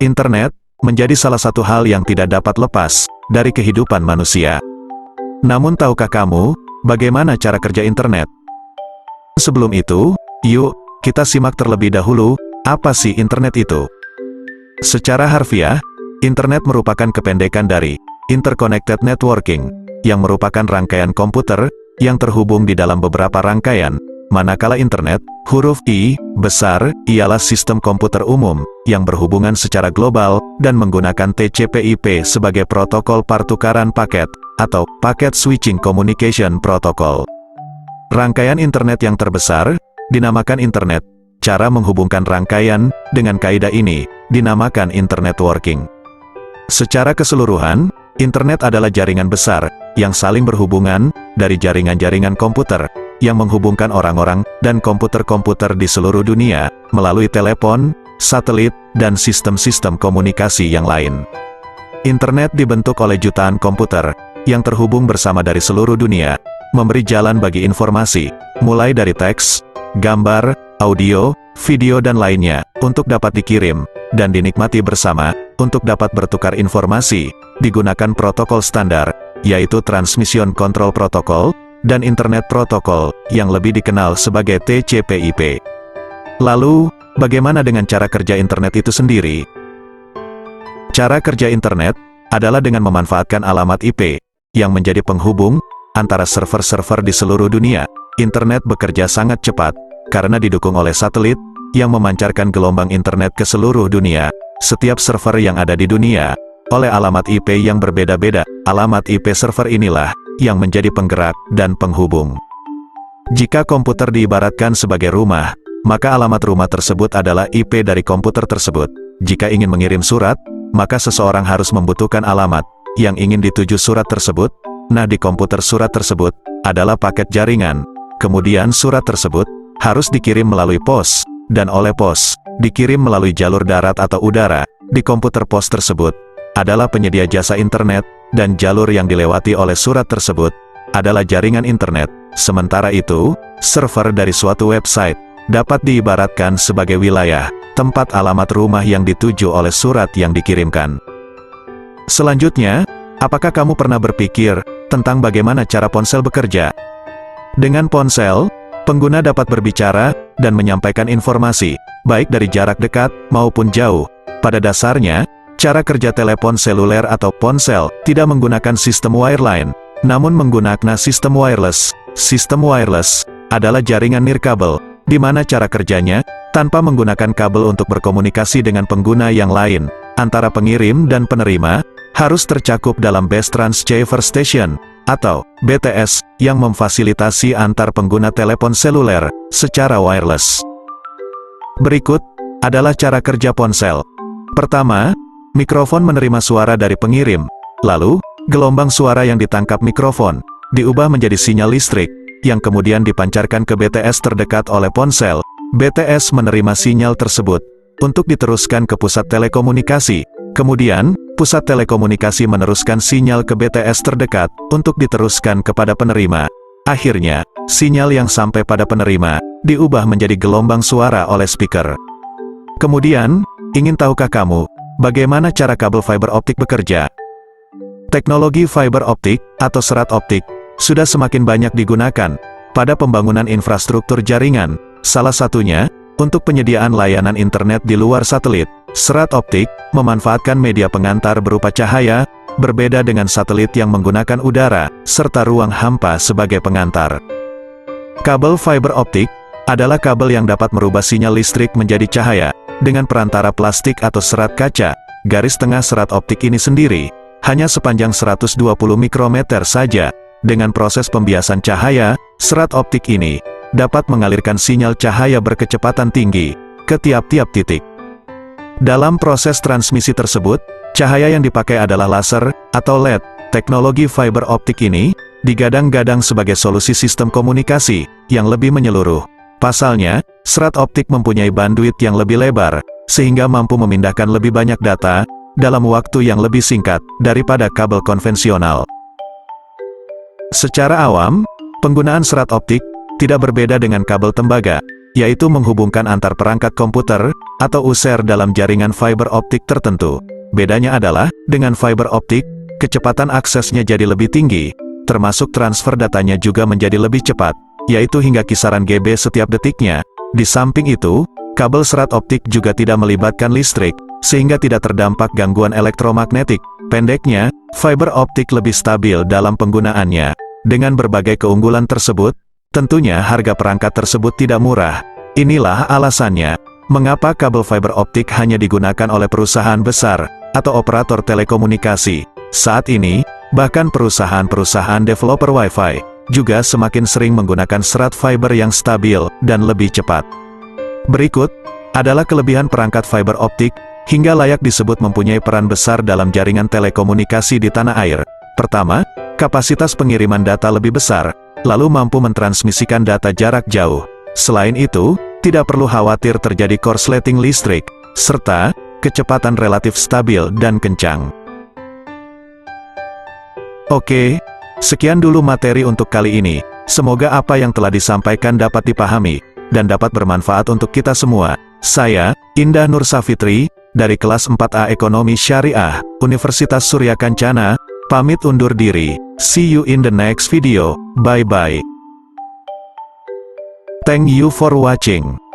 Internet menjadi salah satu hal yang tidak dapat lepas dari kehidupan manusia. Namun tahukah kamu, bagaimana cara kerja internet? Sebelum itu, yuk, kita simak terlebih dahulu, apa sih internet itu? Secara harfiah, internet merupakan kependekan dari Interconnected Networking, yang merupakan rangkaian komputer yang terhubung di dalam beberapa rangkaian. Manakala internet, huruf I, besar, ialah sistem komputer umum, yang berhubungan secara global, dan menggunakan TCP/IP sebagai protokol pertukaran paket, atau Packet Switching Communication Protocol. Rangkaian internet yang terbesar, dinamakan internet. Cara menghubungkan rangkaian, dengan kaidah ini, dinamakan internet working. Secara keseluruhan, internet adalah jaringan besar, yang saling berhubungan, dari jaringan-jaringan komputer, yang menghubungkan orang-orang dan komputer-komputer di seluruh dunia, melalui telepon, satelit, dan sistem-sistem komunikasi yang lain. Internet dibentuk oleh jutaan komputer, yang terhubung bersama dari seluruh dunia, memberi jalan bagi informasi, mulai dari teks, gambar, audio, video dan lainnya, untuk dapat dikirim, dan dinikmati bersama, untuk dapat bertukar informasi, digunakan protokol standar, yaitu Transmission Control Protocol, dan Internet Protocol, yang lebih dikenal sebagai TCP/IP. Lalu, bagaimana dengan cara kerja internet itu sendiri? Cara kerja internet adalah dengan memanfaatkan alamat IP, yang menjadi penghubung antara server-server di seluruh dunia. Internet bekerja sangat cepat, karena didukung oleh satelit, yang memancarkan gelombang internet ke seluruh dunia. Setiap server yang ada di dunia, oleh alamat IP yang berbeda-beda. Alamat IP server inilah yang menjadi penggerak dan penghubung. Jika komputer diibaratkan sebagai rumah, maka alamat rumah tersebut adalah IP dari komputer tersebut. Jika ingin mengirim surat, maka seseorang harus membutuhkan alamat yang ingin dituju surat tersebut. Nah, di komputer surat tersebut adalah paket jaringan. Kemudian surat tersebut harus dikirim melalui pos, dan oleh pos dikirim melalui jalur darat atau udara. Di komputer pos tersebut adalah penyedia jasa internet, dan jalur yang dilewati oleh surat tersebut adalah jaringan internet. Sementara itu, server dari suatu website dapat diibaratkan sebagai wilayah, tempat alamat rumah yang dituju oleh surat yang dikirimkan. Selanjutnya, apakah kamu pernah berpikir tentang bagaimana cara ponsel bekerja? Dengan ponsel, pengguna dapat berbicara dan menyampaikan informasi, baik dari jarak dekat maupun jauh. Pada dasarnya, cara kerja telepon seluler atau ponsel tidak menggunakan sistem wireline, namun menggunakan sistem wireless. Sistem wireless adalah jaringan nirkabel, di mana cara kerjanya tanpa menggunakan kabel untuk berkomunikasi dengan pengguna yang lain. Antara pengirim dan penerima harus tercakup dalam Base Transceiver Station atau BTS yang memfasilitasi antar pengguna telepon seluler secara wireless. Berikut adalah cara kerja ponsel. Pertama, mikrofon menerima suara dari pengirim. Lalu, gelombang suara yang ditangkap mikrofon diubah menjadi sinyal listrik, yang kemudian dipancarkan ke BTS terdekat oleh ponsel. BTS menerima sinyal tersebut untuk diteruskan ke pusat telekomunikasi. Kemudian, pusat telekomunikasi meneruskan sinyal ke BTS terdekat untuk diteruskan kepada penerima. Akhirnya, sinyal yang sampai pada penerima diubah menjadi gelombang suara oleh speaker. Kemudian, ingin tahukah kamu bagaimana cara kabel fiber optik bekerja? Teknologi fiber optik atau serat optik sudah semakin banyak digunakan pada pembangunan infrastruktur jaringan, salah satunya untuk penyediaan layanan internet di luar satelit. Serat optik memanfaatkan media pengantar berupa cahaya, berbeda dengan satelit yang menggunakan udara serta ruang hampa sebagai pengantar. Kabel fiber optik adalah kabel yang dapat merubah sinyal listrik menjadi cahaya dengan perantara plastik atau serat kaca. Garis tengah serat optik ini sendiri hanya sepanjang 120 mikrometer saja. Dengan proses pembiasan cahaya, serat optik ini dapat mengalirkan sinyal cahaya berkecepatan tinggi ke tiap-tiap titik. Dalam proses transmisi tersebut, cahaya yang dipakai adalah laser atau LED. Teknologi fiber optik ini digadang-gadang sebagai solusi sistem komunikasi yang lebih menyeluruh. Pasalnya, serat optik mempunyai bandwidth yang lebih lebar, sehingga mampu memindahkan lebih banyak data dalam waktu yang lebih singkat daripada kabel konvensional. Secara awam, penggunaan serat optik tidak berbeda dengan kabel tembaga. yaitu menghubungkan antar perangkat komputer, atau user dalam jaringan fiber optik tertentu. Bedanya adalah, dengan fiber optik, kecepatan aksesnya jadi lebih tinggi, termasuk transfer datanya juga menjadi lebih cepat, yaitu hingga kisaran GB setiap detiknya. Di samping itu, kabel serat optik juga tidak melibatkan listrik, sehingga tidak terdampak gangguan elektromagnetik. Pendeknya, fiber optik lebih stabil dalam penggunaannya. Dengan berbagai keunggulan tersebut, tentunya harga perangkat tersebut tidak murah. Inilah alasannya, mengapa kabel fiber optik hanya digunakan oleh perusahaan besar, atau operator telekomunikasi. Saat ini, bahkan perusahaan-perusahaan developer Wi-Fi, juga semakin sering menggunakan serat fiber yang stabil, dan lebih cepat. Berikut, adalah kelebihan perangkat fiber optik, hingga layak disebut mempunyai peran besar dalam jaringan telekomunikasi di tanah air. Pertama, kapasitas pengiriman data lebih besar, lalu mampu mentransmisikan data jarak jauh. Selain itu, tidak perlu khawatir terjadi korsleting listrik, serta kecepatan relatif stabil dan kencang. Oke, sekian dulu materi untuk kali ini. Semoga apa yang telah disampaikan dapat dipahami, dan dapat bermanfaat untuk kita semua. Saya, Indah Nur Safitri, dari kelas 4A Ekonomi Syariah, Universitas Surya Kencana, pamit undur diri. See you in the next video. Bye-bye. Thank you for watching.